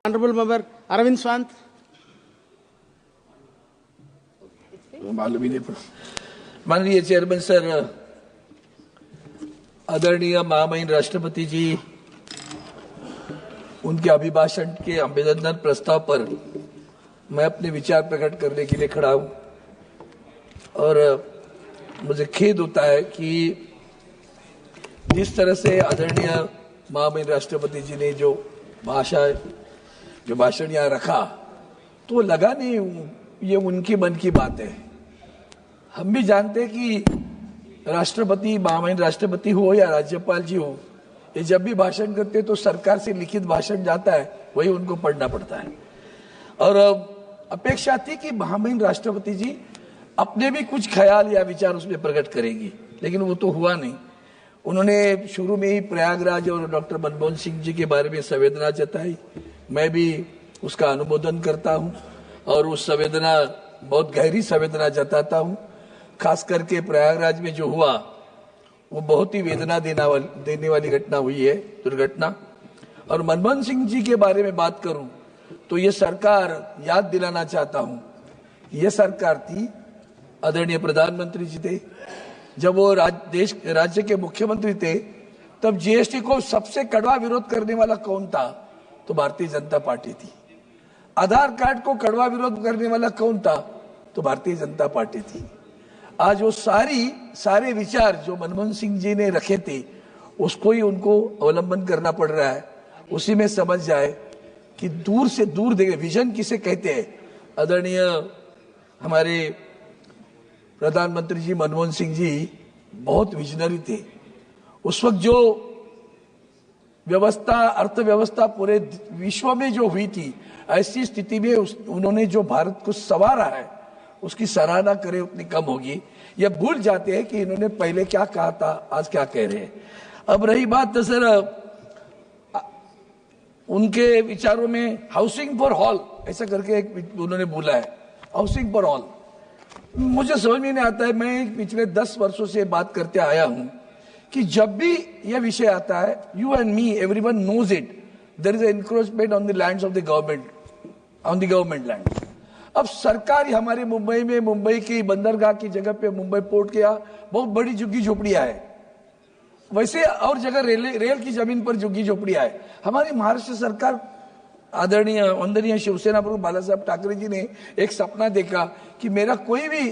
Honorable Member Arvind Swant. माननीय chairman sir, आदरणीय महामहिम राष्ट्रपति जी, उनके अभिभाषण के अभिनंदन प्रस्ताव पर मैं अपने विचार प्रकट करने के लिए खड़ा हूं और मुझे खेद होता है कि जिस तरह से आदरणीय महामहिम राष्ट्रपति जी ने जो भाषण यहाँ रखा तो लगा नहीं ये उनके मन की बात है। हम भी जानते हैं कि राष्ट्रपति, महामहिम राष्ट्रपति हो या राज्यपाल जी हो, ये जब भी भाषण करते तो सरकार से लिखित भाषण जाता है, वही उनको पढ़ना पड़ता है। और अपेक्षा थी कि महामहिम राष्ट्रपति जी अपने भी कुछ ख्याल या विचार उसमें प्रकट करेंगी, लेकिन वो तो हुआ नहीं। उन्होंने शुरू में ही प्रयागराज और डॉक्टर मनमोहन सिंह जी के बारे में संवेदना जताई। मैं भी उसका अनुमोदन करता हूं और उस संवेदना, बहुत गहरी संवेदना जताता हूं। खास करके प्रयागराज में जो हुआ वो बहुत ही वेदना देने वाली घटना हुई है, दुर्घटना। और मनमोहन सिंह जी के बारे में बात करूं तो ये सरकार, याद दिलाना चाहता हूं, ये सरकार थी, आदरणीय प्रधानमंत्री जी थे, जब वो राज्य के मुख्यमंत्री थे, तब जीएसटी को सबसे कड़वा विरोध करने वाला कौन था? तो भारतीय जनता पार्टी थी। आधार कार्ड को कड़वा विरोध करने वाला कौन था? तो भारतीय जनता पार्टी थी। आज वो सारे विचार जो मनमोहन सिंह जी ने रखे थे उसको ही उनको अवलंबन करना पड़ रहा है। उसी में समझ जाए कि दूर से दूर देखे, विजन किसे कहते हैं। आदरणीय हमारे प्रधानमंत्री जी मनमोहन सिंह जी बहुत विजनरी थे। उस वक्त जो अर्थव्यवस्था पूरे विश्व में जो हुई थी, ऐसी स्थिति में उन्होंने जो भारत को संवारा है उसकी सराहना करे उतनी कम होगी। ये भूल जाते हैं कि इन्होंने पहले क्या कहा था, आज क्या कह रहे हैं। अब रही बात तो सर उनके विचारों में हाउसिंग फॉर ऑल ऐसा करके एक उन्होंने बोला है, हाउसिंग फॉर ऑल। मुझे समझ में नहीं आता है। मैं पिछले 10 वर्षों से बात करते आया हूं कि जब भी यह विषय आता है, you and me, everyone knows it, there is encroachment on the lands of the government, on the government land. अब सरकार हमारे मुंबई में, मुंबई की बंदरगाह की जगह पे, मुंबई पोर्ट के यहाँ बहुत बड़ी झुग्गी झोपड़ियां है। वैसे और जगह रेल की जमीन पर झुग्गी झोपड़ियां है। हमारी महाराष्ट्र सरकार, आदरणीय वंदनीय शिवसेना प्रमुख बाला साहब ठाकरे जी ने एक सपना देखा कि मेरा कोई भी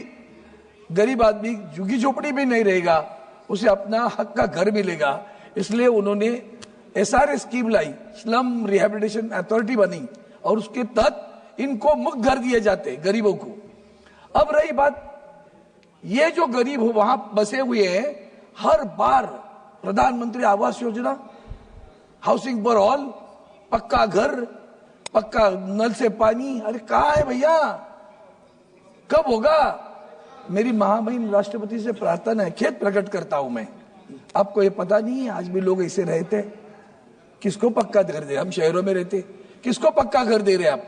गरीब आदमी झुग्गी झोपड़ी में नहीं रहेगा, उसे अपना हक का घर मिलेगा। इसलिए उन्होंने SRA स्कीम लाई, स्लम रिहेबिलिटेशन अथॉरिटी बनी और उसके तहत इनको मुफ्त घर दिए जाते गरीबों को। अब रही बात, ये जो गरीब हो वहां बसे हुए हैं, हर बार प्रधानमंत्री Awas Yojana, housing for all, पक्का घर, पक्का नल से पानी, अरे कहाँ है भैया, कब होगा? मेरी महामहिम राष्ट्रपति से प्रार्थना है, खेद प्रकट करता हूं मैं। आपको ये पता नहीं है आज भी लोग ऐसे रहते, किसको पक्का घर दे? हम शहरों में रहते, किसको पक्का घर दे रहे आप?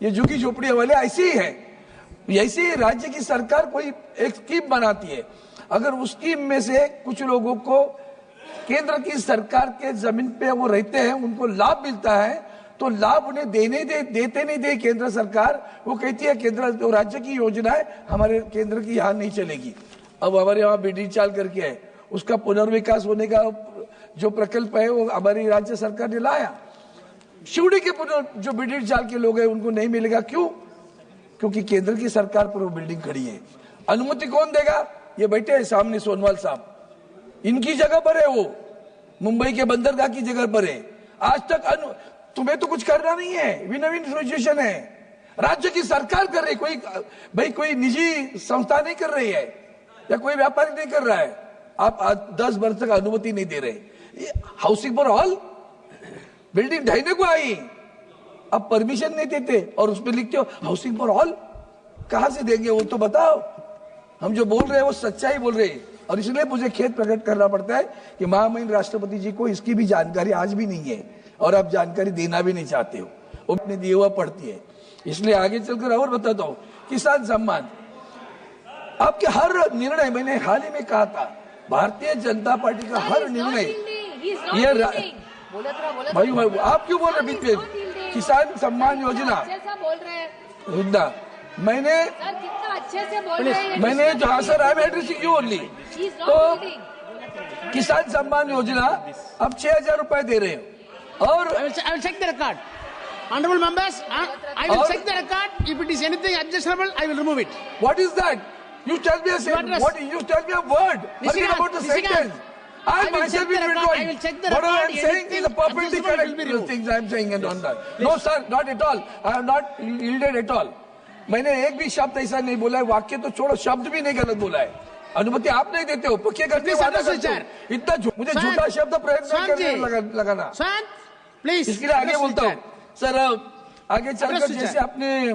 ये झुग्गी झोपड़ी वाले ऐसे ही है। ऐसे ही राज्य की सरकार कोई एक स्कीम बनाती है, अगर उस स्कीम में से कुछ लोगों को केंद्र की सरकार के जमीन पे वो रहते हैं, उनको लाभ मिलता है, तो लाभ उन्हें देते नहीं दे केंद्र सरकार। वो कहती है केंद्र, तो राज्य की योजना है, हमारे केंद्र की यहाँ नहीं चलेगी। अब हमारे यहाँ बिडी चाल करके है, उसका पुनर्विकास होने का जो प्रकल्प है वो हमारी राज्य सरकार ने लाया। शिवड़ी के जो बिडी चाल के लोग हैं उनको नहीं मिलेगा। क्यों? क्योंकि केंद्र की सरकार पर वो बिल्डिंग खड़ी है। अनुमति कौन देगा? ये बैठे हैं सामने सोनवाल साहब, इनकी जगह पर है, वो मुंबई के बंदरगाह की जगह पर है। आज तक तुम्हें तो कुछ करना नहीं है, विन विन सिचुएशन है, राज्य की सरकार कर रही, कोई निजी संस्था नहीं कर रही है या कोई व्यापारी नहीं कर रहा है। आप 10 वर्ष तक अनुमति नहीं दे रहे। हाउसिंग फॉर ऑल बिल्डिंग ढहने को आई, अब परमिशन नहीं देते और उसमें लिखते हो हाउसिंग फॉर ऑल। कहां से देंगे वो तो बताओ। हम जो बोल रहे हैं वो सच्चाई बोल रहे हैं। और इसलिए मुझे खेद प्रकट करना पड़ता है कि महामहिम राष्ट्रपति जी को इसकी भी जानकारी आज भी नहीं है और आप जानकारी देना भी नहीं चाहते हो, वो अपने दिए हुआ पढ़ती है। इसलिए आगे चलकर और बताता हूं, किसान सम्मान, आपके हर निर्णय, मैंने हाल ही में कहा था, भारतीय जनता पार्टी का हर निर्णय, ये भाई आप क्यों बोल रहे बीच में? किसान सम्मान योजना, अच्छे से बोल रहे हैं रुकना, मैंने सर, कितना अच्छे से बोल रहे हैं। मैंने जो, हाँ sir, I am addressing you only. He is not तो reading. किसान सम्मान योजना अब 6,000 रुपए दे रहे हैं और I will check the record. Honorable members, I will Or- check the record. If it is anything objectionable, I will remove it. what is that? You tell me a sentence. address. What you tell me a word? Forget Nishikant, about the Nishikant. sentence. I I will myself check the will record. withdraw I it. will check the What I record. am saying is the perfectly Anything correct objectionable will be removed. things I am saying and on that. No sir, not at all. I have not yielded at all. मैंने एक भी शब्द ऐसा नहीं बोला है, वाक्य तो छोड़ो, शब्द भी नहीं गलत बोला है। अनुमति आप नहीं देते हो, पक्के करके Please, वादा Mr. करते हो। Chair. इतना मुझे Sir. झूठा शब्द प्रयोग नहीं Sir करने जी. लगाना। Swant, please. इसके लिए आगे address बोलता the हूँ chair. सर, आगे चलकर Address the जैसे chair. आपने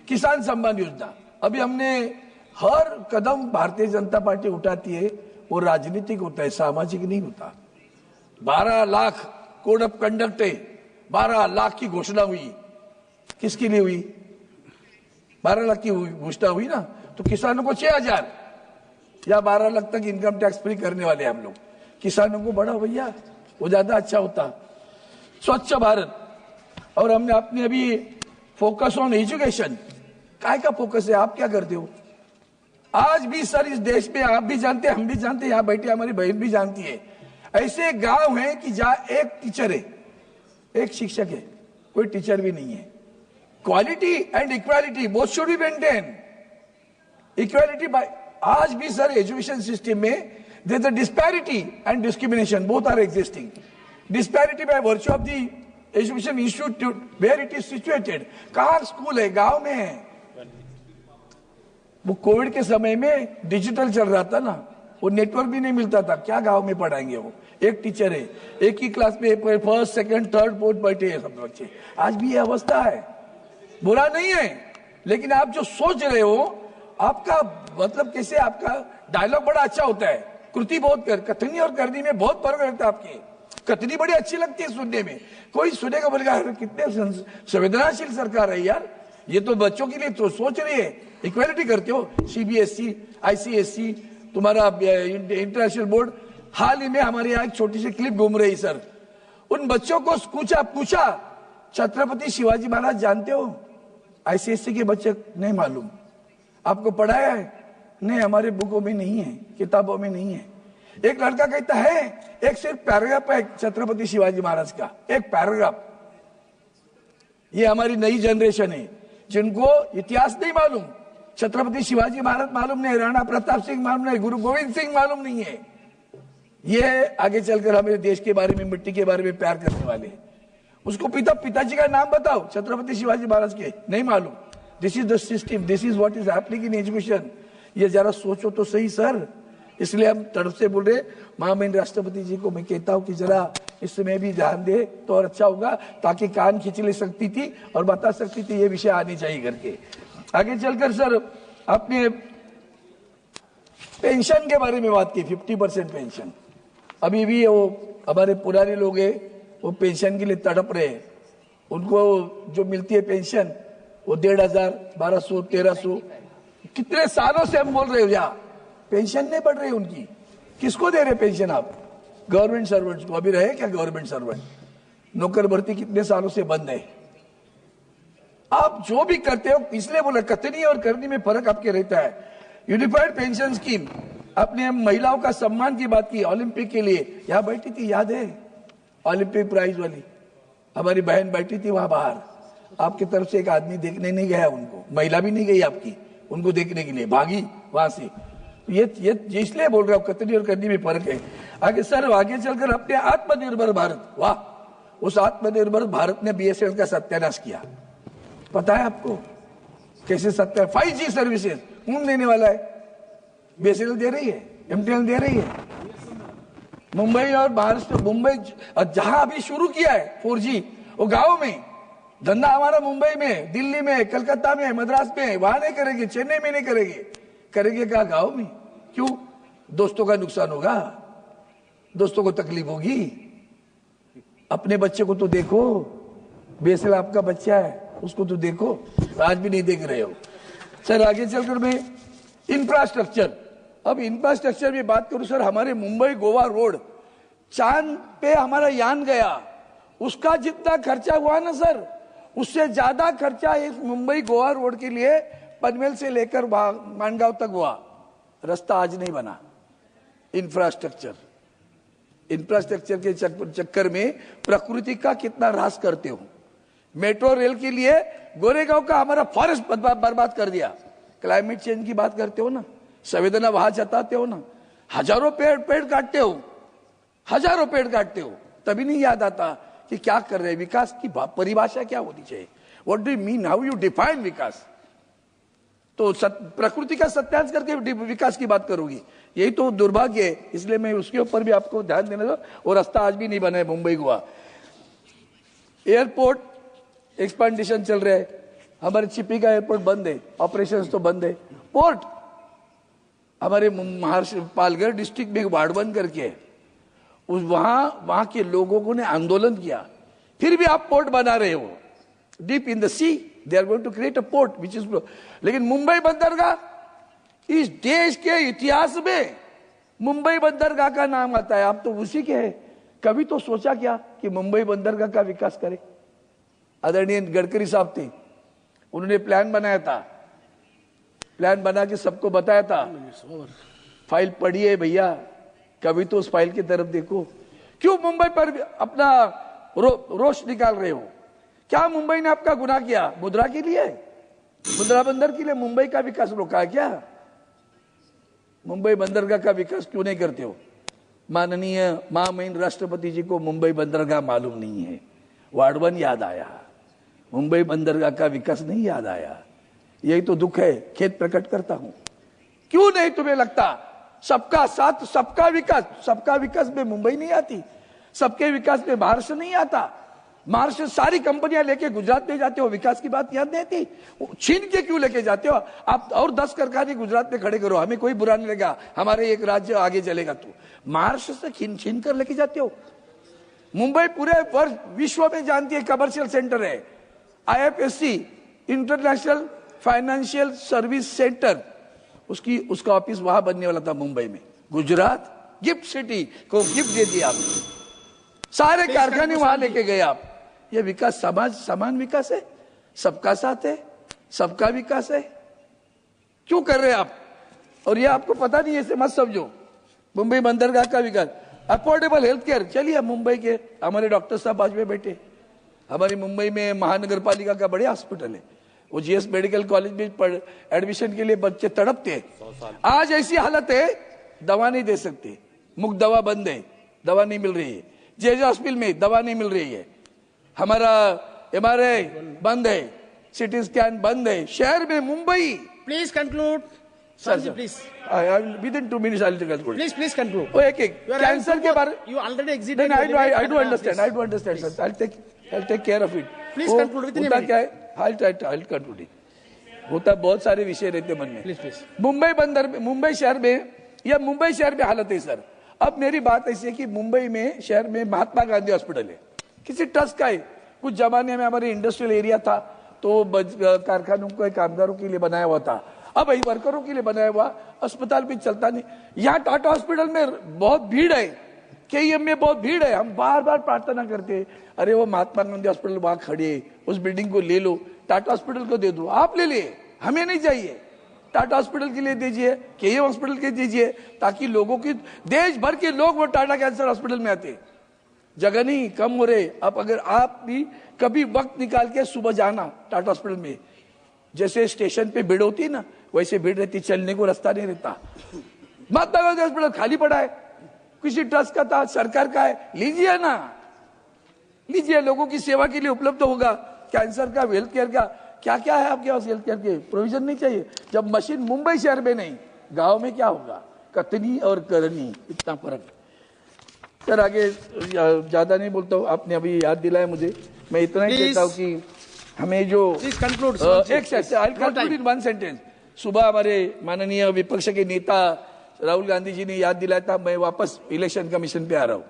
किसान सम्मान योजना, अभी हमने हर कदम भारतीय जनता पार्टी उठाती है वो राजनीतिक होता है, सामाजिक नहीं होता। 12 लाख कोड ऑफ कंडक्ट है, 12 लाख की घोषणा हुई, किसके लिए हुई? 12 लाख की घोषणा हुई ना, तो किसानों को 6,000 या 12 लाख तक इनकम टैक्स फ्री करने वाले हम लोग। किसानों को बड़ा भैया वो ज्यादा अच्छा होता। स्वच्छ भारत, और हमने अपने अभी फोकस ऑन एजुकेशन, काय का फोकस है? आप क्या करते हो? आज भी सर इस देश में आप भी जानते हैं, हम भी जानते हैं, यहाँ बैठे हमारी बहन भी जानती है, ऐसे गांव हैं कि जहां एक टीचर है, एक शिक्षक है, कोई टीचर भी नहीं है। Quality and equality both should be maintain. Equality by, आज भी सर एजुकेशन सिस्टम में there is a disparity and discrimination, both are existing. Disparity by virtue of the education institute where it is situated. कहाँ school है? गांव में है। वो Covid के समय में डिजिटल चल रहा था ना, वो नेटवर्क भी नहीं मिलता था, क्या गांव में पढ़ाएंगे? वो एक टीचर है, एक ही क्लास में फर्स्ट सेकंड थर्ड फोर्थ बैठे हैं सब बच्चे। आज भी ये अवस्था है, बुरा नहीं है, लेकिन आप जो सोच रहे हो, आपका मतलब कैसे, आपका डायलॉग बड़ा अच्छा होता है, कृति बहुत कथनी और करनी में बहुत फर्क रहता है। आपकी कथनी बड़ी अच्छी लगती है सुनने में, कोई सुनेगा बोलेगा कितने संवेदनशील सरकार है यार, ये तो बच्चों के लिए तो सोच रही है। इक्वालिटी करते हो, सीबीएसई, आईसीएसई, तुम्हारा इंटरनेशनल बोर्ड। हाल ही में हमारे यहाँ एक छोटी सी क्लिप घूम रही सर, उन बच्चों को पूछा छत्रपति शिवाजी महाराज जानते हो? आईसीएसई के बच्चे नहीं मालूम। आपको पढ़ाया है? नहीं, हमारे बुकों में नहीं है, किताबों में नहीं है। एक लड़का कहता है, एक सिर्फ पैराग्राफ है छत्रपति शिवाजी महाराज का, एक पैराग्राफ। ये हमारी नई जनरेशन है जिनको इतिहास नहीं मालूम, छत्रपति शिवाजी महाराज मालूम नहीं, राणा प्रताप सिंह मालूम नहीं, गुरु गोविंद सिंह मालूम नहीं है। ये आगे चलकर हमारे देश के बारे में, मिट्टी के बारे में प्यार करने वाले हैं। उसको पिताजी का नाम बताओ छत्रपति शिवाजी महाराज के, नहीं मालूम। This is the system, this is what is happening in education. ये जरा सोचो तो सही सर। इसलिए हम तड़प से बोल रहे, महामहिम राष्ट्रपति जी को मैं कहता हूं कि जरा इसमें भी ध्यान दे तो और अच्छा होगा, ताकि कान खींच ले सकती थी और बता सकती थी ये विषय आनी चाहिए करके। आगे चलकर सर आपने पेंशन के बारे में बात की, 50% पेंशन। अभी भी वो हमारे पुराने लोग हैं, वो पेंशन के लिए तड़प रहे हैं। उनको जो मिलती है पेंशन वो 1,500, 1,200, 1,300, कितने सालों से हम बोल रहे हो यहाँ पेंशन नहीं बढ़ रही उनकी। किसको दे रहे पेंशन आप? गवर्नमेंट सर्वेंट्स को। अभी रहे क्या गवर्नमेंट सर्वेंट? नौकर भर्ती कितने सालों से बंद है। आप जो भी करते हो, इसलिए बोला कथनी और करनी में फर्क आपके रहता है। यूनिफाइड पेंशन स्कीम, आपने महिलाओं का सम्मान की बात की, ओलंपिक के लिए यहाँ बैठी थी, याद है? ओलंपिक प्राइज वाली हमारी बहन बैठी थी वहां बाहर, आपकी तरफ से एक आदमी देखने नहीं गया उनको, महिला भी नहीं गई आपकी उनको देखने के लिए, भागी वहां से। ये इसलिए बोल रहा हूं कथनी और करनी में फर्क है। आगे सर, आगे चलकर अपने आत्मनिर्भर भारत, वाह, उस आत्मनिर्भर भारत ने बीएसएनएल का सत्यानाश किया। पता है आपको कैसे? 5G सर्विसेज कौन देने वाला है? बीएसएनएल दे रही है, एमटीएनएल दे रही है। मुंबई और महाराष्ट्र, मुंबई जहां अभी शुरू किया है 4G, वो गांव में धंधा हमारा मुंबई में, दिल्ली में, कलकत्ता में, मद्रास में, वहां नहीं करेंगे, चेन्नई में नहीं करेंगे, करेंगे क्या? गांव में। क्यों? दोस्तों का नुकसान होगा, दोस्तों को तकलीफ होगी। अपने बच्चे को तो देखो, बेसल आपका बच्चा है, उसको तो देखो, आज भी नहीं देख रहे हो। सर आगे चलकर मैं इंफ्रास्ट्रक्चर, अब इंफ्रास्ट्रक्चर में बात करूं सर, हमारे मुंबई गोवा रोड, चांद पे हमारा यान गया, उसका जितना खर्चा हुआ ना सर, उससे ज्यादा खर्चा इस मुंबई गोवा रोड के लिए पनवेल से लेकर मानगांव तक हुआ, रास्ता आज नहीं बना। इंफ्रास्ट्रक्चर के चक्कर में प्रकृति का कितना ह्रास करते हो। मेट्रो रेल के लिए गोरेगांव का हमारा फॉरेस्ट बर्बाद कर दिया। क्लाइमेट चेंज की बात करते हो ना, संवेदना वहां जताते हो ना, हजारों पेड़ काटते हो, हजारों पेड़ काटते हो, तभी नहीं याद आता कि क्या कर रहे हैं। विकास की परिभाषा क्या होनी चाहिए? What do you mean, how you define विकास? तो प्रकृति का सत्यानाश करके विकास की बात करोगी, यही तो दुर्भाग्य है। इसलिए मैं उसके ऊपर भी आपको ध्यान देने दो। और रास्ता आज भी नहीं बना है मुंबई गोवा। एयरपोर्ट एक्सपांडेशन चल रहा है, हमारे चिपी का एयरपोर्ट बंद है, ऑपरेशंस तो बंद है। पोर्ट हमारे महाराष्ट्र पालघर डिस्ट्रिक्ट में वाड़वन करके उस वहां के लोगों ने आंदोलन किया, फिर भी आप पोर्ट बना रहे हो। Deep in the sea they are going to create a port which is, लेकिन मुंबई बंदरगाह, इस देश के इतिहास में मुंबई बंदरगाह का नाम आता है, आप तो उसी के हैं। कभी तो सोचा क्या कि मुंबई बंदरगाह का विकास करे? आदरणीय गडकरी साहब थे, उन्होंने प्लान बनाया था, प्लान बना के सबको बताया था। फाइल पढ़ी है भैया, कभी तो उस फाइल की तरफ देखो। क्यों मुंबई पर अपना रोष निकाल रहे हो? क्या मुंबई ने आपका गुनाह किया? मुद्रा के लिए, मुद्रा बंदर के लिए मुंबई का विकास रोका है क्या? मुंबई बंदरगाह का विकास क्यों नहीं करते हो? माननीय महामहिम राष्ट्रपति जी को मुंबई बंदरगाह मालूम नहीं है, वाड़वन याद आया, मुंबई बंदरगाह का विकास नहीं याद आया। यही तो दुख है, खेद प्रकट करता हूं। क्यों नहीं तुम्हें लगता सबका साथ सबका विकास? सबका विकास में मुंबई नहीं आती, सबके विकास में महाराष्ट्र नहीं आता। महाराष्ट्र सारी कंपनियां लेके गुजरात में जाते हो, विकास की बात याद नहीं आती? छीन के क्यों लेके जाते हो आप? और 10 कारखाने गुजरात में खड़े करो, हमें कोई बुरा नहीं लगेगा, हमारे एक राज्य आगे चलेगा। तो महाराष्ट्र से छीन कर लेके जाते हो। मुंबई पूरे वर्ष विश्व में जानती है कमर्शियल सेंटर है, IFSC international financial service centre, उसका ऑफिस वहां बनने वाला था मुंबई में। गुजरात गिफ्ट सिटी को गिफ्ट दे दिया आपने, सारे कारखाने वहां लेके गए आप। ये विकास समान विकास है? सबका साथ है, सबका विकास है? क्यों कर रहे हैं आप? और ये आपको पता नहीं, ऐसे मत समझो। मुंबई बंदरगाह का विकास, अफोर्डेबल हेल्थ केयर, चलिए मुंबई के हमारे डॉक्टर साहब बाद में बैठे, हमारी मुंबई में महानगर पालिका का बड़े हॉस्पिटल है, वो GS मेडिकल कॉलेज में एडमिशन के लिए बच्चे तड़पते हैं। आज ऐसी हालत है, दवा नहीं दे सकते, मुफ्त दवा बंद है, दवा नहीं मिल रही है। JJ हॉस्पिटल में दवा नहीं मिल रही है, हमारा MRI बंद है, CT स्कैन बंद है शहर में। Mumbai, please conclude sir ji, please within 2 minutes I'll conclude. Please conclude. वो एक कैंसर के बारे you already exited. I do understand sir. I'll take care of it. Please conclude within a होता minute. क्या है, I'll conclude it. होता बहुत सारे विषय रहते मन में। प्लीज मुंबई शहर में हालत है सर। अब मेरी बात ऐसी है कि मुंबई में शहर में महात्मा गांधी हॉस्पिटल है, किसी ट्रस्ट का है। कुछ जमाने में हमारे इंडस्ट्रियल एरिया था, तो कारखानों को कामगारों के लिए बनाया हुआ था, अब वही वर्करों के लिए बनाया हुआ अस्पताल भी चलता नहीं। यहाँ टाटा हॉस्पिटल में बहुत भीड़ है, KEM में बहुत भीड़ है। हम बार बार प्रार्थना करते हैं, अरे वो महात्मा गांधी हॉस्पिटल वहां खड़े है, उस बिल्डिंग को ले लो, टाटा हॉस्पिटल को दे दो। आप ले लिए, हमें नहीं चाहिए। टाटा हॉस्पिटल के लिए दीजिए, KEM हॉस्पिटल के दीजिए, ताकि लोगों की, देश भर के लोग वो टाटा कैंसर हॉस्पिटल में आते। जगह नहीं, कम हो रहे। अब अगर आप भी कभी वक्त निकाल के सुबह जाना टाटा हॉस्पिटल में, जैसे स्टेशन पे भीड़ होती है ना, वैसे भीड़ रहती, चलने को रास्ता नहीं रहता। महात्मा गांधी हॉस्पिटल खाली पड़ा है, किसी ट्रस्ट का था, सरकार का है, लीजिए ना, लीजिए, लोगों की सेवा के लिए उपलब्ध होगा। कैंसर का, हेल्थ केयर का, क्या क्या है आपके पास हेल्थ केयर के प्रोविजन नहीं चाहिए? जब मशीन मुंबई शहर में नहीं, गांव में क्या होगा? कतनी और करनी, इतना फर्क। सर आगे ज्यादा नहीं बोलता हूँ, आपने अभी याद दिलाया मुझे, मैं इतना ही कहता हूँ कि हमें जो एक वन सेंटेंस, सुबह हमारे माननीय विपक्ष के नेता राहुल गांधी जी ने याद दिलाया था, मैं वापस इलेक्शन कमीशन पे आ रहा हूं।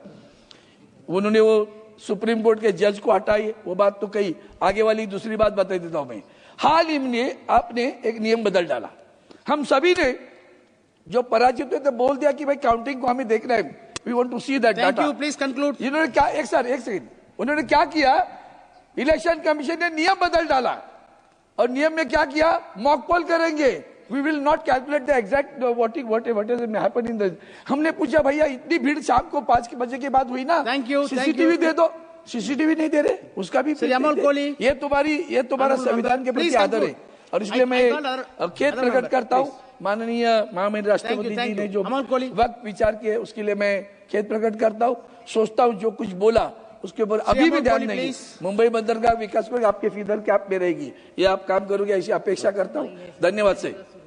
उन्होंने वो सुप्रीम कोर्ट के जज को हटाई, वो बात तो कही, आगे वाली दूसरी बात बता देता हूं मैं। हाल ही में आपने एक नियम बदल डाला, हम सभी ने जो पराजित हुए थे बोल दिया कि भाई काउंटिंग को हमें देखना है, we want to see that data. Please conclude. इन्होंने क्या, एक सेकंड, उन्होंने क्या किया, इलेक्शन कमीशन ने नियम बदल डाला और नियम में क्या किया, मॉक पोल करेंगे, we will not calculate the exact what is happen in the. हमने पूछा भैया इतनी भीड़ शाम को 5 बजे के बाद हुई ना, Thank you, thank CCTV you. दे दो, सीसीटीवी नहीं दे रहे, उसका भी श्री अमोल कोहली। ये तुम्हारा संविधान के प्रति Please आदर है conclude. और इसलिए I मैं can't other- खेद other प्रकट member, करता हूँ please. माननीय महामहिम राष्ट्रपति Thank जी you. ने जो अमोल कोहली। वक्त विचार किए उसके लिए मैं खेद प्रकट करता हूँ। सोचता हूँ जो कुछ बोला उसके ऊपर अभी भी अमोल ध्यान कोहली, नहीं, please. मुंबई बंदरगाह विकास को आपके फीडर कैप में रहेगी, ये आप काम करोगे ऐसी अपेक्षा करता हूँ। धन्यवाद से।